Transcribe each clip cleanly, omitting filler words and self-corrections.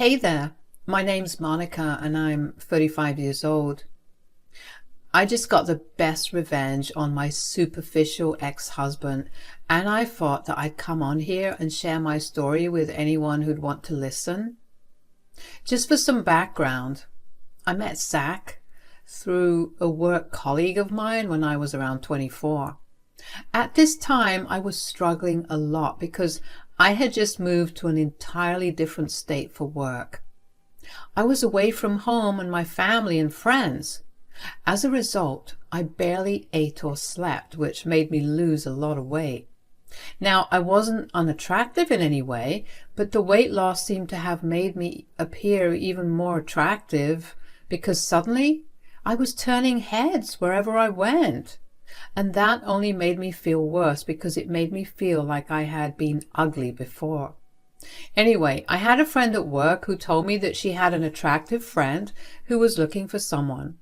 Hey there, my name's Monica and I'm 35 years old. I just got the best revenge on my superficial ex-husband, and I thought that I'd come on here and share my story with anyone who'd want to listen. Just for some background, I met Zach through a work colleague of mine when I was around 24. At this time, I was struggling a lot because I had just moved to an entirely different state for work. I was away from home and my family and friends. As a result, I barely ate or slept, which made me lose a lot of weight. Now, I wasn't unattractive in any way, but the weight loss seemed to have made me appear even more attractive because suddenly I was turning heads wherever I went. And that only made me feel worse because it made me feel like I had been ugly before. Anyway, I had a friend at work who told me that she had an attractive friend who was looking for someone.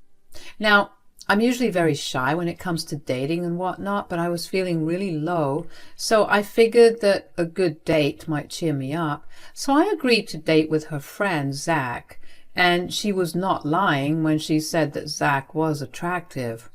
Now, I'm usually very shy when it comes to dating and whatnot, but I was feeling really low, so I figured that a good date might cheer me up. So I agreed to date with her friend, Zach, and she was not lying when she said that Zach was attractive.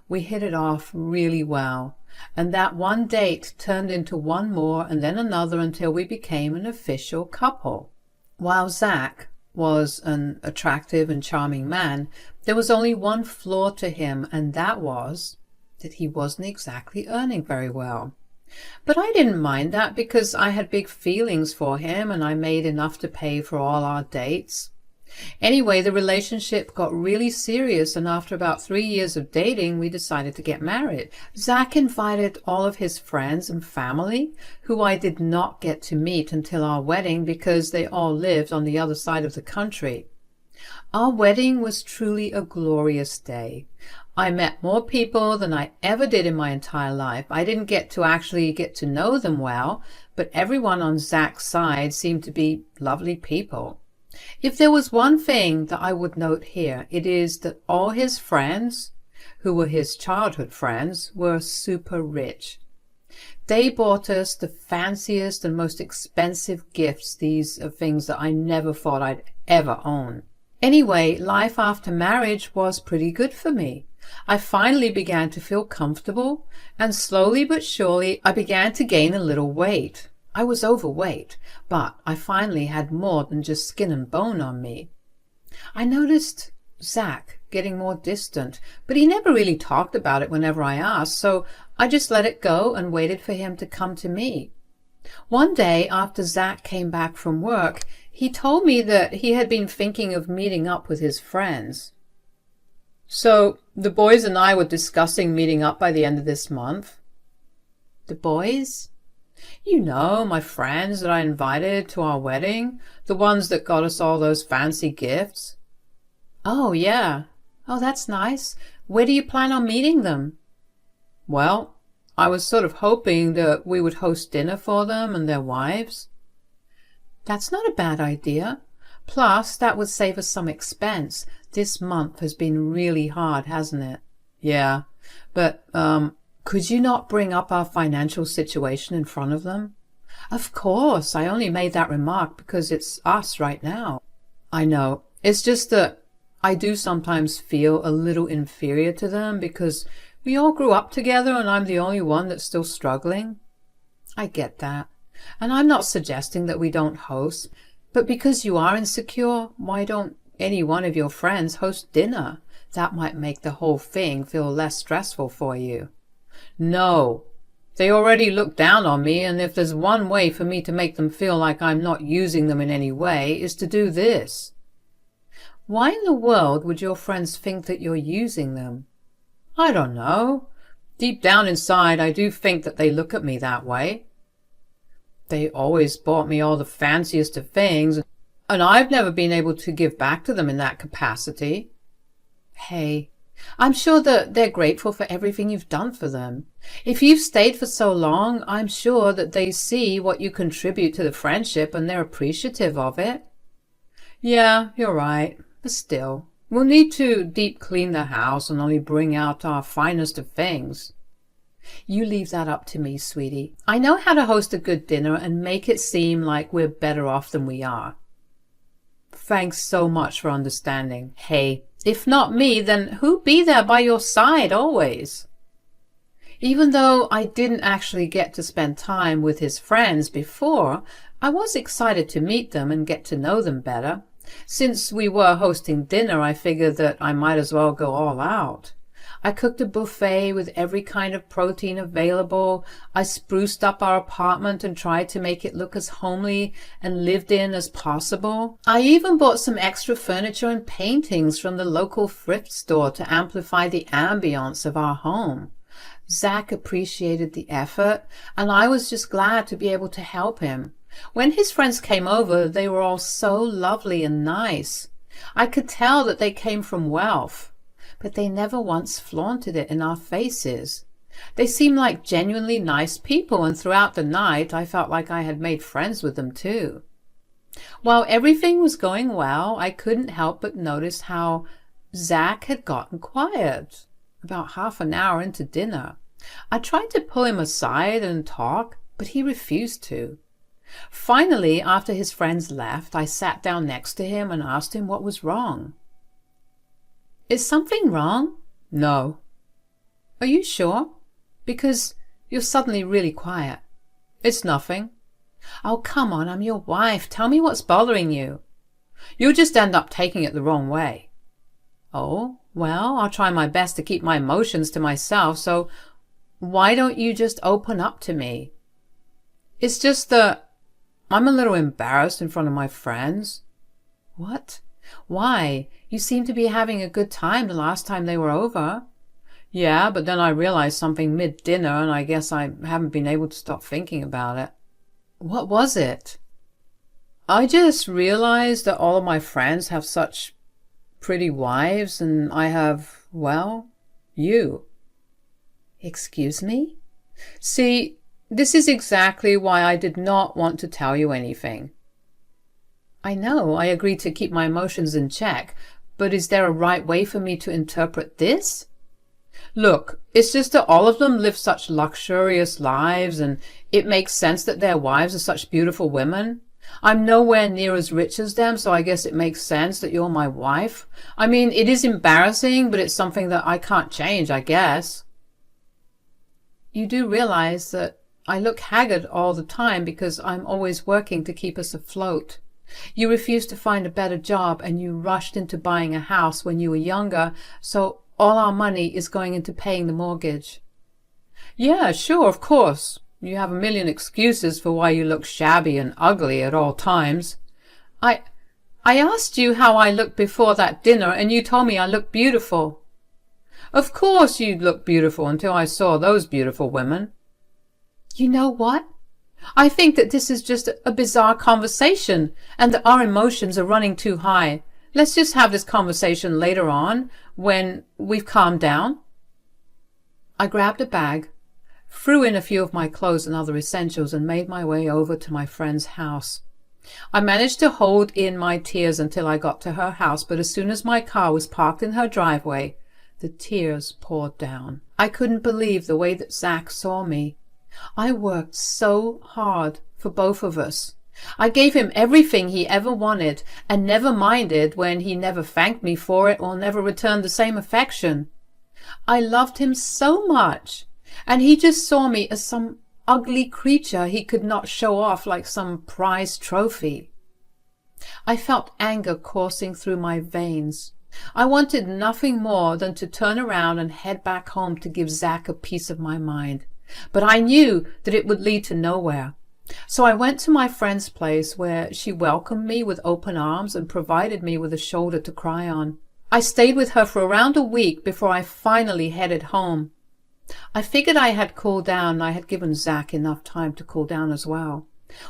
We hit it off really well, and that one date turned into one more and then another until we became an official couple. While Zach was an attractive and charming man, there was only one flaw to him, and that was that he wasn't exactly earning very well. But I didn't mind that because I had big feelings for him and I made enough to pay for all our dates. Anyway, the relationship got really serious, and after about 3 years of dating, we decided to get married. Zach invited all of his friends and family, who I did not get to meet until our wedding because they all lived on the other side of the country. Our wedding was truly a glorious day. I met more people than I ever did in my entire life. I didn't get to know them well, but everyone on Zach's side seemed to be lovely people. If there was one thing that I would note here, it is that all his friends, who were his childhood friends, were super rich. They bought us the fanciest and most expensive gifts. These are things that I never thought I'd ever own. Anyway, life after marriage was pretty good for me. I finally began to feel comfortable, and slowly but surely I began to gain a little weight. I was overweight, but I finally had more than just skin and bone on me. I noticed Zach getting more distant, but he never really talked about it whenever I asked, so I just let it go and waited for him to come to me. One day after Zach came back from work, he told me that he had been thinking of meeting up with his friends. So the boys and I were discussing meeting up by the end of this month. The boys? You know, my friends that I invited to our wedding, the ones that got us all those fancy gifts. Oh, yeah. Oh, that's nice. Where do you plan on meeting them? Well, I was sort of hoping that we would host dinner for them and their wives. That's not a bad idea. Plus, that would save us some expense. This month has been really hard, hasn't it? Yeah, but, could you not bring up our financial situation in front of them? Of course, I only made that remark because it's us right now. I know. It's just that I do sometimes feel a little inferior to them because we all grew up together and I'm the only one that's still struggling. I get that. And I'm not suggesting that we don't host, but because you are insecure, why don't any one of your friends host dinner? That might make the whole thing feel less stressful for you. No, they already look down on me, and if there's one way for me to make them feel like I'm not using them in any way, is to do this. Why in the world would your friends think that you're using them? I don't know. Deep down inside, I do think that they look at me that way. They always bought me all the fanciest of things, and I've never been able to give back to them in that capacity. Hey, I'm sure that they're grateful for everything you've done for them. If you've stayed for so long, I'm sure that they see what you contribute to the friendship and they're appreciative of it. Yeah, you're right, but still, we'll need to deep clean the house and only bring out our finest of things. You leave that up to me, sweetie. I know how to host a good dinner and make it seem like we're better off than we are. Thanks so much for understanding. Hey, if not me, then who'd be there by your side always? Even though I didn't actually get to spend time with his friends before, I was excited to meet them and get to know them better. Since we were hosting dinner, I figured that I might as well go all out. I cooked a buffet with every kind of protein available. I spruced up our apartment and tried to make it look as homely and lived in as possible. I even bought some extra furniture and paintings from the local thrift store to amplify the ambience of our home. Zach appreciated the effort, and I was just glad to be able to help him. When his friends came over, they were all so lovely and nice. I could tell that they came from wealth, but they never once flaunted it in our faces. They seemed like genuinely nice people, and throughout the night I felt like I had made friends with them too. While everything was going well, I couldn't help but notice how Zach had gotten quiet about half an hour into dinner. I tried to pull him aside and talk, but he refused to. Finally, after his friends left, I sat down next to him and asked him what was wrong. Is something wrong? No. Are you sure? Because you're suddenly really quiet. It's nothing. Oh, come on, I'm your wife. Tell me what's bothering you. You'll just end up taking it the wrong way. Oh, well, I'll try my best to keep my emotions to myself, so why don't you just open up to me? It's just that I'm a little embarrassed in front of my friends. What? Why? You seemed to be having a good time the last time they were over. Yeah, but then I realized something mid-dinner, and I guess I haven't been able to stop thinking about it. What was it? I just realized that all of my friends have such pretty wives, and I have, well, you. Excuse me? See, this is exactly why I did not want to tell you anything. I know I agreed to keep my emotions in check, but is there a right way for me to interpret this? Look, it's just that all of them live such luxurious lives, and it makes sense that their wives are such beautiful women. I'm nowhere near as rich as them, so I guess it makes sense that you're my wife. I mean, it is embarrassing, but it's something that I can't change, I guess. You do realize that I look haggard all the time because I'm always working to keep us afloat. You refused to find a better job, and you rushed into buying a house when you were younger, so all our money is going into paying the mortgage. Yeah, sure, of course. You have a million excuses for why you look shabby and ugly at all times. I asked you how I looked before that dinner, and you told me I looked beautiful. Of course you'd look beautiful until I saw those beautiful women. You know what? I think that this is just a bizarre conversation, and that our emotions are running too high. Let's just have this conversation later on, when we've calmed down. I grabbed a bag, threw in a few of my clothes and other essentials, and made my way over to my friend's house. I managed to hold in my tears until I got to her house, but as soon as my car was parked in her driveway, the tears poured down. I couldn't believe the way that Zach saw me. I worked so hard for both of us. I gave him everything he ever wanted, and never minded when he never thanked me for it or never returned the same affection. I loved him so much, and he just saw me as some ugly creature he could not show off like some prized trophy. I felt anger coursing through my veins. I wanted nothing more than to turn around and head back home to give Zach a piece of my mind. But I knew that it would lead to nowhere. So I went to my friend's place, where she welcomed me with open arms and provided me with a shoulder to cry on. I stayed with her for around a week before I finally headed home. I figured I had cooled down, and I had given Zach enough time to cool down as well.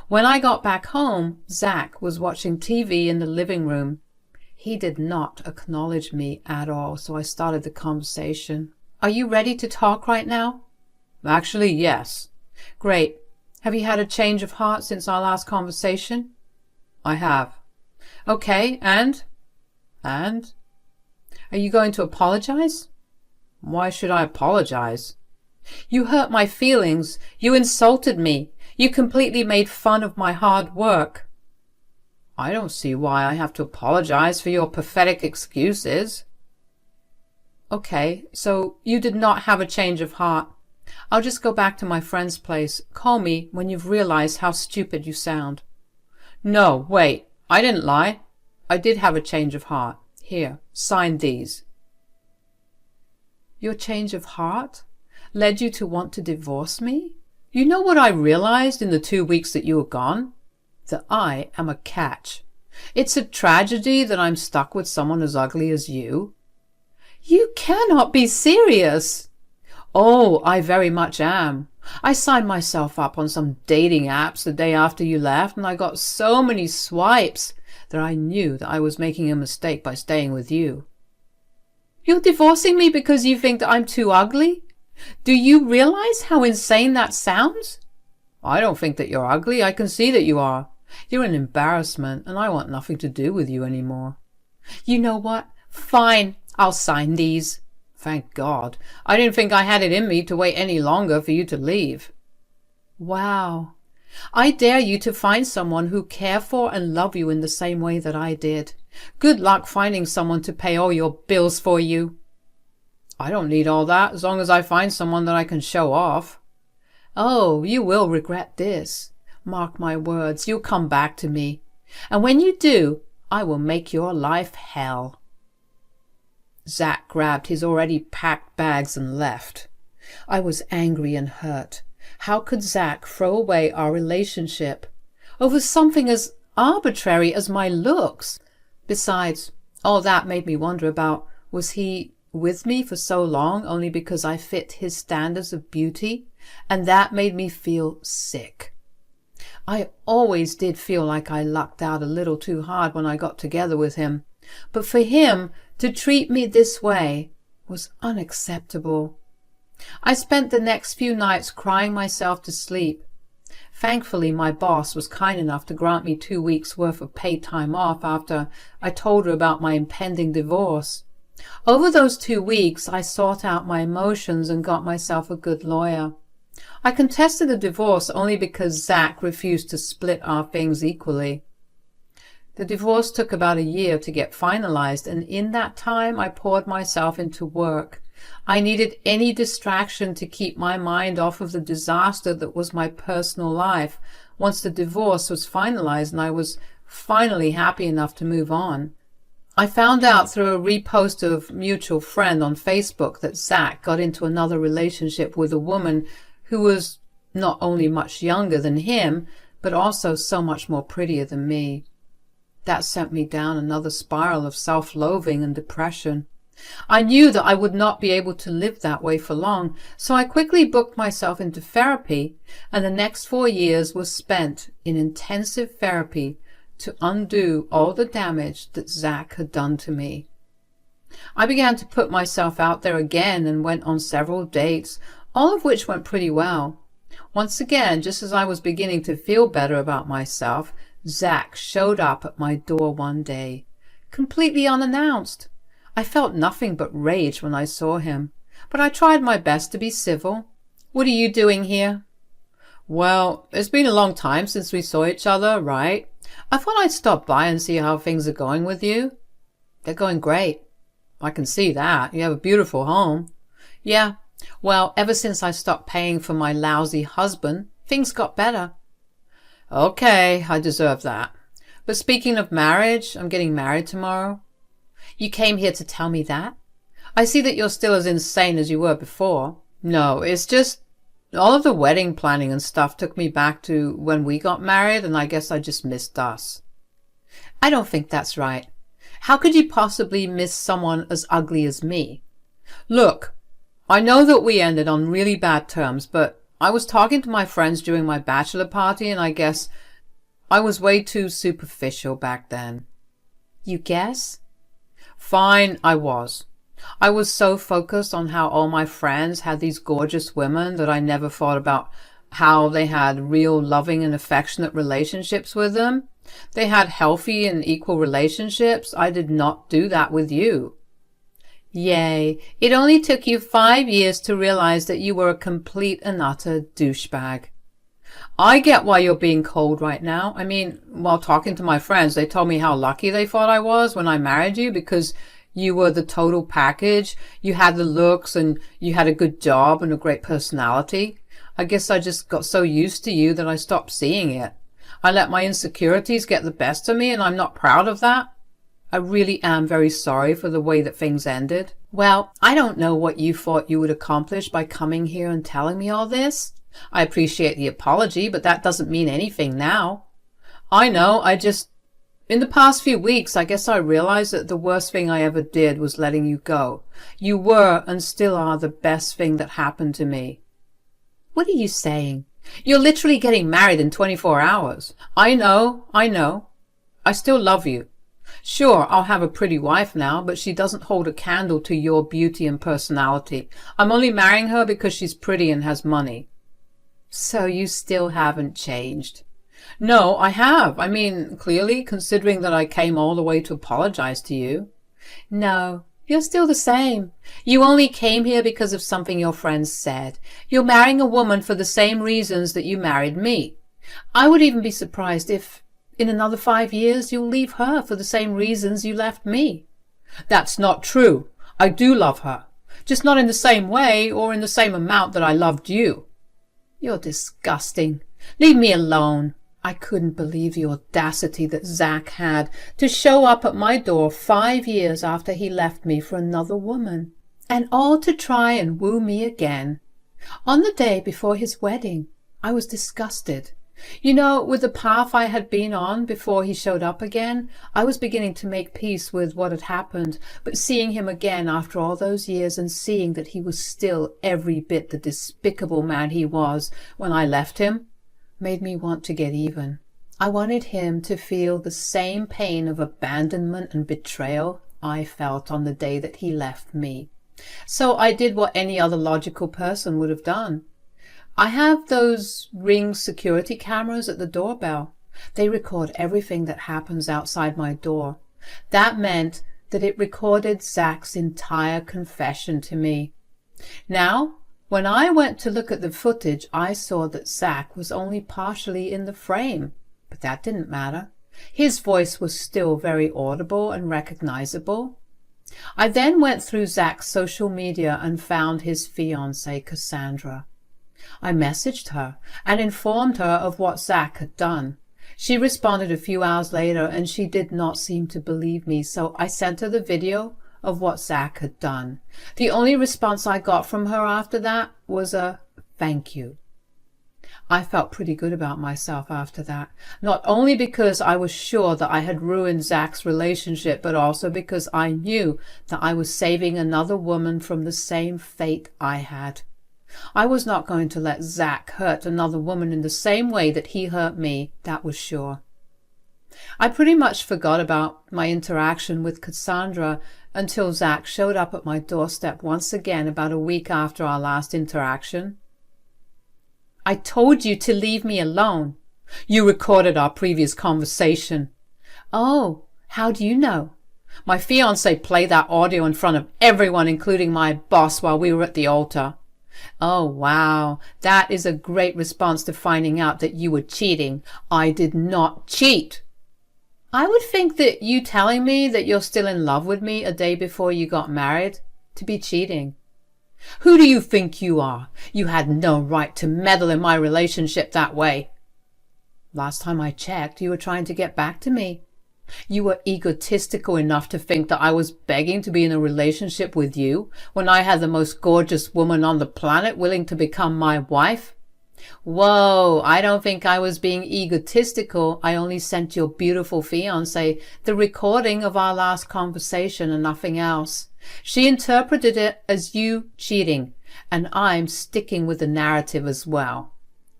When I got back home, Zach was watching TV in the living room. He did not acknowledge me at all, so I started the conversation. Are you ready to talk right now? Actually, yes. Great. Have you had a change of heart since our last conversation? I have. Okay, and? And? Are you going to apologize? Why should I apologize? You hurt my feelings. You insulted me. You completely made fun of my hard work. I don't see why I have to apologize for your pathetic excuses. Okay, so you did not have a change of heart. I'll just go back to my friend's place. Call me when you've realized how stupid you sound. No, wait, I didn't lie. I did have a change of heart. Here, sign these. Your change of heart led you to want to divorce me? You know what I realized in the 2 weeks that you were gone? That I am a catch. It's a tragedy that I'm stuck with someone as ugly as you. You cannot be serious. Oh, I very much am. I signed myself up on some dating apps the day after you left, and I got so many swipes that I knew that I was making a mistake by staying with you. You're divorcing me because you think that I'm too ugly? Do you realize how insane that sounds? I don't think that you're ugly. I can see that you are. You're an embarrassment, and I want nothing to do with you anymore. You know what? Fine, I'll sign these. Thank God. I didn't think I had it in me to wait any longer for you to leave. Wow. I dare you to find someone who care for and love you in the same way that I did. Good luck finding someone to pay all your bills for you. I don't need all that as long as I find someone that I can show off. Oh, you will regret this. Mark my words, you'll come back to me. And when you do, I will make your life hell. Zach grabbed his already packed bags and left. I was angry and hurt. How could Zach throw away our relationship over something as arbitrary as my looks? Besides, all that made me wonder about, was he with me for so long only because I fit his standards of beauty? And that made me feel sick. I always did feel like I lucked out a little too hard when I got together with him. But for him to treat me this way was unacceptable. I spent the next few nights crying myself to sleep. Thankfully, my boss was kind enough to grant me 2 weeks' worth of paid time off after I told her about my impending divorce. Over those 2 weeks, I sought out my emotions and got myself a good lawyer. I contested the divorce only because Zach refused to split our things equally. The divorce took about a year to get finalized, and in that time I poured myself into work. I needed any distraction to keep my mind off of the disaster that was my personal life once the divorce was finalized and I was finally happy enough to move on. I found out through a repost of mutual friend on Facebook that Zach got into another relationship with a woman who was not only much younger than him, but also so much more prettier than me. That sent me down another spiral of self-loathing and depression. I knew that I would not be able to live that way for long, so I quickly booked myself into therapy, and the next 4 years was spent in intensive therapy to undo all the damage that Zach had done to me. I began to put myself out there again and went on several dates, all of which went pretty well. Once again, just as I was beginning to feel better about myself, Zach showed up at my door one day, completely unannounced. I felt nothing but rage when I saw him, but I tried my best to be civil. What are you doing here? Well, it's been a long time since we saw each other, right? I thought I'd stop by and see how things are going with you. They're going great. I can see that. You have a beautiful home. Yeah, well, ever since I stopped paying for my lousy husband, things got better. Okay, I deserve that. But speaking of marriage, I'm getting married tomorrow. You came here to tell me that? I see that you're still as insane as you were before. No, it's just all of the wedding planning and stuff took me back to when we got married, and I guess I just missed us. I don't think that's right. How could you possibly miss someone as ugly as me? Look, I know that we ended on really bad terms, but I was talking to my friends during my bachelor party, and I guess I was way too superficial back then. You guess? Fine, I was. I was so focused on how all my friends had these gorgeous women that I never thought about how they had real loving and affectionate relationships with them. They had healthy and equal relationships. I did not do that with you. Yay, it only took you 5 years to realize that you were a complete and utter douchebag. I get why you're being cold right now. I mean, while talking to my friends, they told me how lucky they thought I was when I married you because you were the total package. You had the looks and you had a good job and a great personality. I guess I just got so used to you that I stopped seeing it. I let my insecurities get the best of me, and I'm not proud of that. I really am very sorry for the way that things ended. Well, I don't know what you thought you would accomplish by coming here and telling me all this. I appreciate the apology, but that doesn't mean anything now. I know, in the past few weeks, I guess I realized that the worst thing I ever did was letting you go. You were and still are the best thing that happened to me. What are you saying? You're literally getting married in 24 hours. I know. I still love you. Sure, I'll have a pretty wife now, but she doesn't hold a candle to your beauty and personality. I'm only marrying her because she's pretty and has money. So you still haven't changed? No, I have. I mean, clearly, considering that I came all the way to apologize to you. No, you're still the same. You only came here because of something your friends said. You're marrying a woman for the same reasons that you married me. I would even be surprised if, in another 5 years, you'll leave her for the same reasons you left me. That's not true. I do love her. Just not in the same way or in the same amount that I loved you. You're disgusting. Leave me alone. I couldn't believe the audacity that Zach had to show up at my door 5 years after he left me for another woman, and all to try and woo me again. On the day before his wedding, I was disgusted. You know, with the path I had been on before he showed up again, I was beginning to make peace with what had happened, but seeing him again after all those years and seeing that he was still every bit the despicable man he was when I left him, made me want to get even. I wanted him to feel the same pain of abandonment and betrayal I felt on the day that he left me. So I did what any other logical person would have done. I have those Ring security cameras at the doorbell. They record everything that happens outside my door. That meant that it recorded Zach's entire confession to me. Now, when I went to look at the footage, I saw that Zach was only partially in the frame, but that didn't matter. His voice was still very audible and recognizable. I then went through Zach's social media and found his fiancée, Cassandra. I messaged her and informed her of what Zach had done. She responded a few hours later, and she did not seem to believe me, so I sent her the video of what Zach had done. The only response I got from her after that was a thank you. I felt pretty good about myself after that, not only because I was sure that I had ruined Zach's relationship, but also because I knew that I was saving another woman from the same fate I had. I was not going to let Zach hurt another woman in the same way that he hurt me, that was sure. I pretty much forgot about my interaction with Cassandra until Zach showed up at my doorstep once again about a week after our last interaction. I told you to leave me alone. You recorded our previous conversation. Oh, how do you know? My fiancé played that audio in front of everyone, including my boss, while we were at the altar. Oh, wow. That is a great response to finding out that you were cheating. I did not cheat. I would think that you telling me that you're still in love with me a day before you got married to be cheating. Who do you think you are? You had no right to meddle in my relationship that way. Last time I checked, you were trying to get back to me. You were egotistical enough to think that I was begging to be in a relationship with you when I had the most gorgeous woman on the planet willing to become my wife. Whoa, I don't think I was being egotistical. I only sent your beautiful fiancée the recording of our last conversation and nothing else. She interpreted it as you cheating, and I'm sticking with the narrative as well.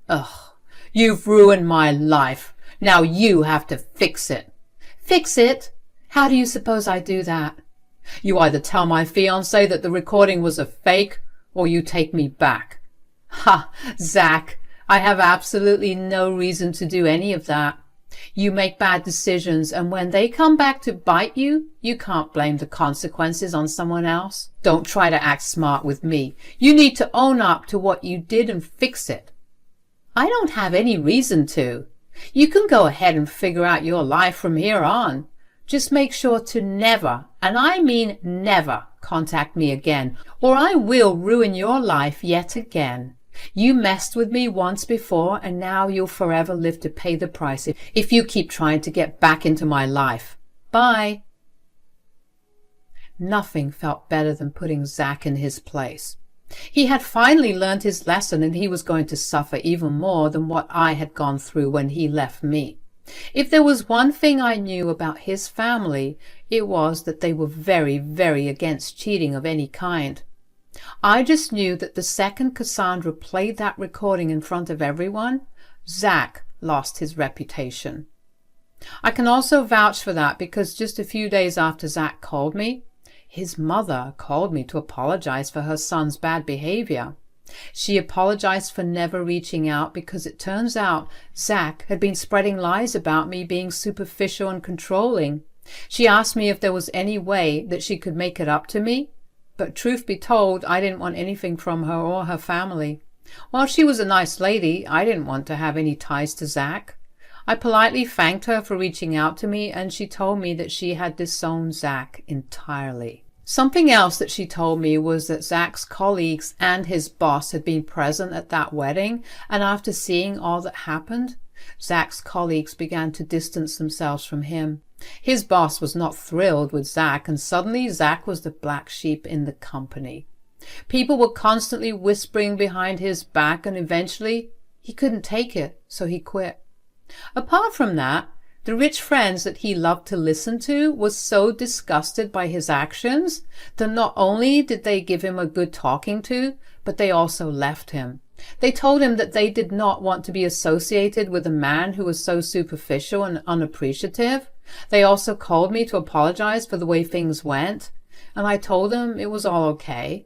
Ugh, you've ruined my life. Now you have to fix it. Fix it? How do you suppose I do that? You either tell my fiancé that the recording was a fake, or you take me back. Ha, Zach, I have absolutely no reason to do any of that. You make bad decisions, and when they come back to bite you, you can't blame the consequences on someone else. Don't try to act smart with me. You need to own up to what you did and fix it. I don't have any reason to. You can go ahead and figure out your life from here on. Just make sure to never, and I mean never, contact me again, or I will ruin your life yet again. You messed with me once before, and now you'll forever live to pay the price if you keep trying to get back into my life. Bye. Nothing felt better than putting Zach in his place. He had finally learned his lesson, and he was going to suffer even more than what I had gone through when he left me. If there was one thing I knew about his family, it was that they were very, very against cheating of any kind. I just knew that the second Cassandra played that recording in front of everyone, Zach lost his reputation. I can also vouch for that because just a few days after Zach called me, his mother called me to apologize for her son's bad behavior. She apologized for never reaching out because it turns out Zach had been spreading lies about me being superficial and controlling. She asked me if there was any way that she could make it up to me, but truth be told, I didn't want anything from her or her family. While she was a nice lady, I didn't want to have any ties to Zach. I politely thanked her for reaching out to me, and she told me that she had disowned Zach entirely. Something else that she told me was that Zach's colleagues and his boss had been present at that wedding, and after seeing all that happened, Zach's colleagues began to distance themselves from him. His boss was not thrilled with Zach, and suddenly Zach was the black sheep in the company. People were constantly whispering behind his back, and eventually he couldn't take it, so he quit. Apart from that, the rich friends that he loved to listen to were so disgusted by his actions that not only did they give him a good talking to, but they also left him. They told him that they did not want to be associated with a man who was so superficial and unappreciative. They also called me to apologize for the way things went, and I told them it was all okay.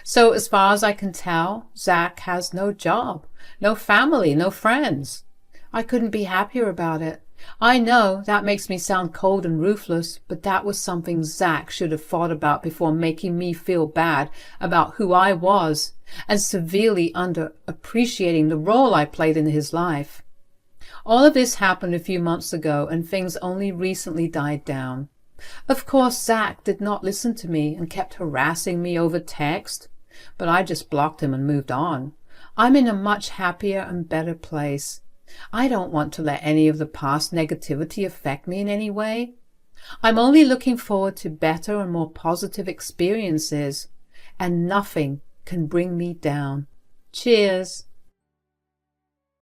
So as far as I can tell, Zach has no job, no family, no friends. I couldn't be happier about it. I know that makes me sound cold and ruthless, but that was something Zach should have thought about before making me feel bad about who I was and severely underappreciating the role I played in his life. All of this happened a few months ago, and things only recently died down. Of course, Zach did not listen to me and kept harassing me over text, but I just blocked him and moved on. I'm in a much happier and better place. I don't want to let any of the past negativity affect me in any way. I'm only looking forward to better and more positive experiences, and nothing can bring me down. Cheers.